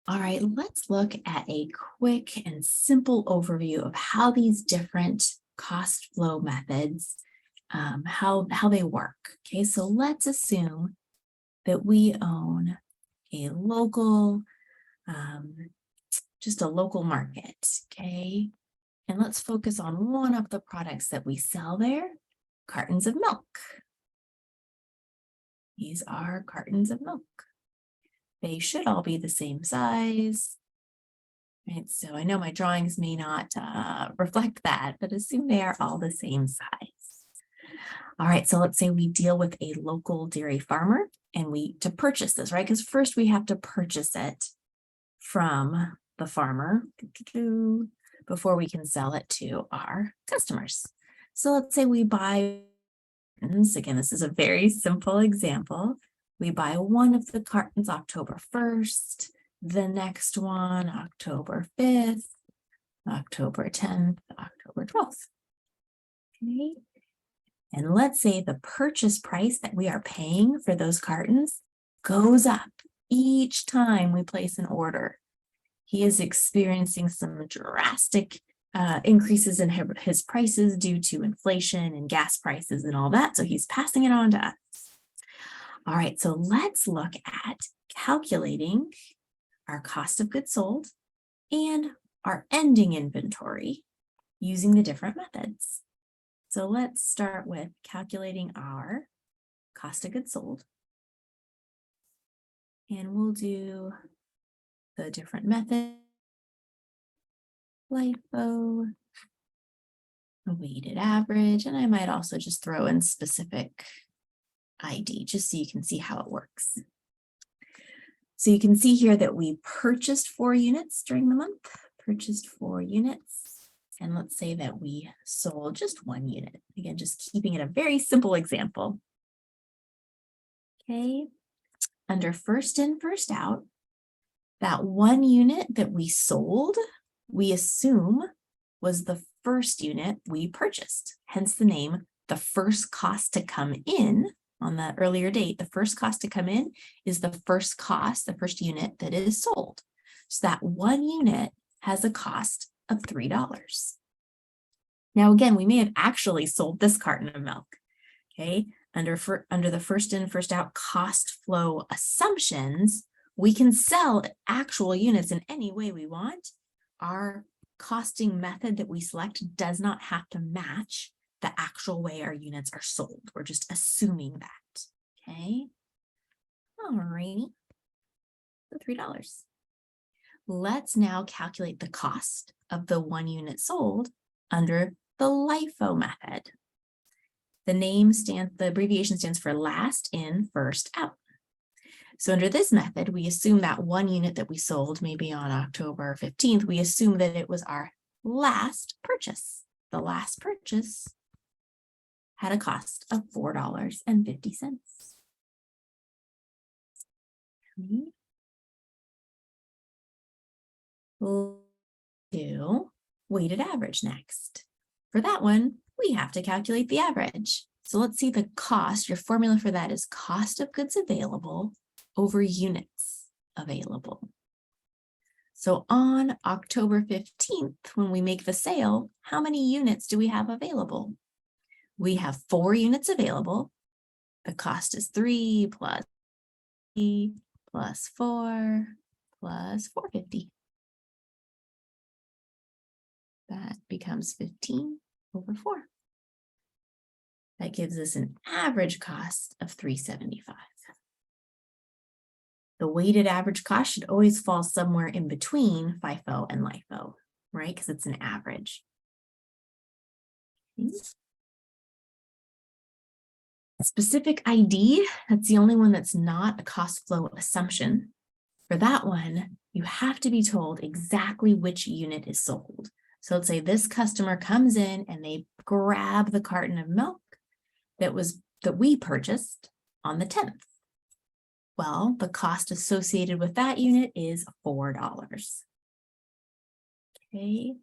All right, let's look at a quick and simple overview of how these different cost flow methods, how they work. Okay, so let's assume that we own a local, just a local market, okay? And let's focus on one of the products that we sell there, cartons of milk. These are cartons of milk. They should all be the same size, right? So I know my drawings may not reflect that, but assume they are all the same size. All right, so let's say we deal with a local dairy farmer and to purchase this, right? Because first we have to purchase it from the farmer before we can sell it to our customers. So let's say we buy, again, this is a very simple example. We buy one of the cartons October 1st, the next one October 5th, October 10th, October 12th. Okay. And let's say the purchase price that we are paying for those cartons goes up each time we place an order. He is experiencing some drastic increases in his prices due to inflation and gas prices and all that. So he's passing it on to us. All right, so let's look at calculating our cost of goods sold and our ending inventory using the different methods. So let's start with calculating our cost of goods sold. And we'll do the different methods. LIFO, a weighted average, and I might also just throw in specific ID just so you can see how it works. So you can see here that we purchased 4 units during the month, purchased 4 units, and let's say that we sold just 1 unit. Again, just keeping it a very simple example. Okay, under first in, first out, that 1 unit that we sold, we assume was the first unit we purchased, hence the name, the first cost to come in. On that earlier date, the first cost to come in is the first cost, the first unit that is sold. So that 1 unit has a cost of $3. Now, again, we may have actually sold this carton of milk, okay? Under the first in, first out cost flow assumptions, we can sell actual units in any way we want. Our costing method that we select does not have to match the actual way our units are sold. We're just assuming that, okay? All righty, so $3. Let's now calculate the cost of the 1 unit sold under the LIFO method. The abbreviation stands for last in, first out. So under this method, we assume that 1 unit that we sold maybe on October 15th, we assume that it was our last purchase. The last purchase had a cost of $4.50. We'll do weighted average next. For that one, we have to calculate the average. So let's see the cost. Your formula for that is cost of goods available over units available. So on October 15th, when we make the sale, how many units do we have available? We have 4 units available. The cost is 3 plus 3 plus 4 plus $4.50. That becomes 15 over 4. That gives us an average cost of $3.75. The weighted average cost should always fall somewhere in between FIFO and LIFO, right? Because it's an average. Okay. Specific ID, that's the only one that's not a cost flow assumption. For that one, you have to be told exactly which unit is sold. So let's say this customer comes in and they grab the carton of milk that we purchased on the 10th. Well, the cost associated with that unit is $4. Okay,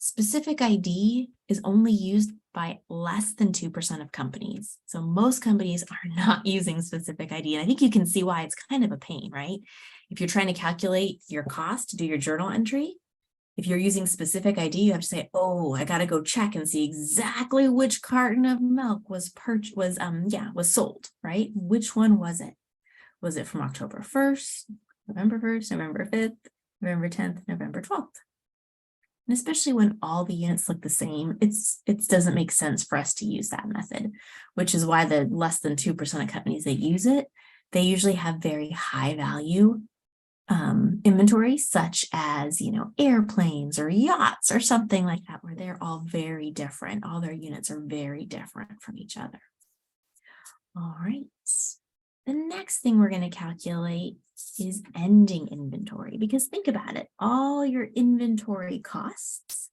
Specific ID is only used by less than 2% of companies. So most companies are not using specific ID. And I think you can see why it's kind of a pain, right? If you're trying to calculate your cost to do your journal entry, if you're using specific ID, you have to say, oh, I got to go check and see exactly which carton of milk was sold, right? Which one was it? Was it from October 1st, November 1st, November 5th, November 10th, November 12th? And especially when all the units look the same, it doesn't make sense for us to use that method, which is why the less than 2% of companies that use it, they usually have very high value inventory, such as, airplanes or yachts or something like that, where they're all very different. All their units are very different from each other. All right. The next thing we're going to calculate is ending inventory, because think about it, all your inventory costs,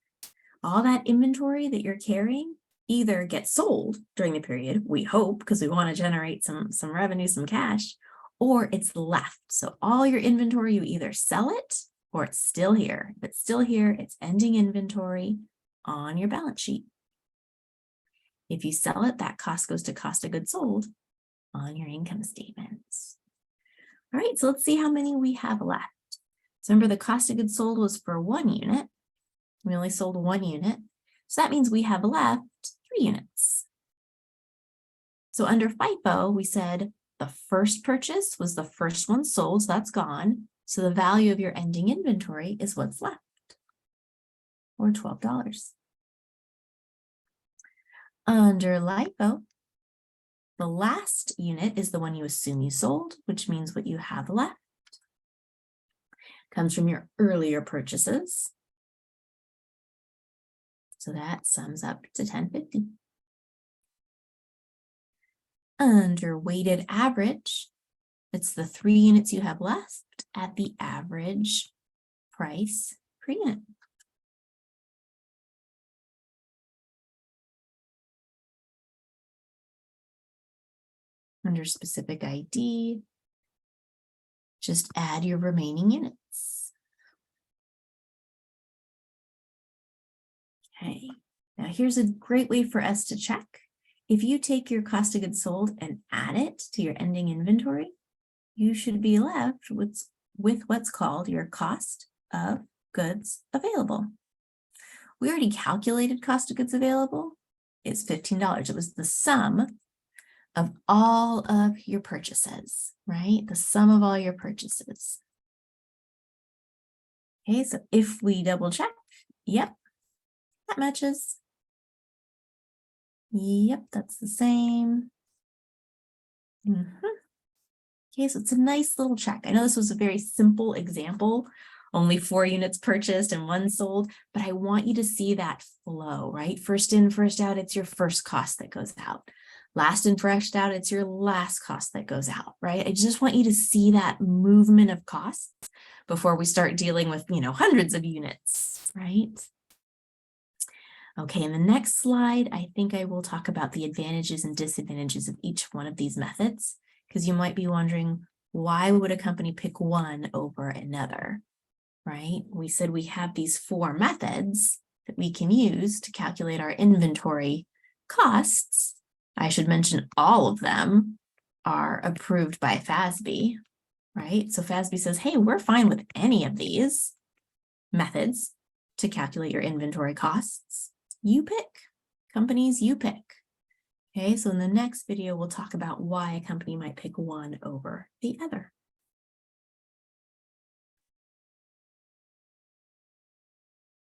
all that inventory that you're carrying either gets sold during the period, we hope, because we want to generate some revenue, some cash, or it's left. So all your inventory, you either sell it or it's still here. If it's still here, it's ending inventory on your balance sheet. If you sell it, that cost goes to cost of goods sold on your income statements. All right, so let's see how many we have left. So remember, the cost of goods sold was for 1 unit. We only sold 1 unit. So that means we have left 3 units. So under FIFO, we said the first purchase was the first one sold, so that's gone. So the value of your ending inventory is what's left, or $12. Under LIFO, the last unit is the one you assume you sold, which means what you have left comes from your earlier purchases. So that sums up to $10.50. Under weighted average, it's the 3 units you have left at the average price per unit. Under specific ID, just add your remaining units. Okay, now here's a great way for us to check. If you take your cost of goods sold and add it to your ending inventory, you should be left with what's called your cost of goods available. We already calculated cost of goods available. It's $15. It was the sum of all of your purchases, right? The sum of all your purchases. Okay, so if we double check, yep, that matches. Yep, that's the same. Okay, so it's a nice little check. I know this was a very simple example, only 4 units purchased and 1 sold, but I want you to see that flow, right? First in, first out, it's your first cost that goes out. Last in, first out, it's your last cost that goes out, right? I just want you to see that movement of costs before we start dealing with, hundreds of units, right? Okay, in the next slide, I think I will talk about the advantages and disadvantages of each one of these methods, because you might be wondering, why would a company pick one over another, right? We said we have these 4 methods that we can use to calculate our inventory costs. I should mention all of them are approved by FASB, right? So FASB says, hey, we're fine with any of these methods to calculate your inventory costs. You pick. Companies, you pick. Okay, so in the next video, we'll talk about why a company might pick one over the other.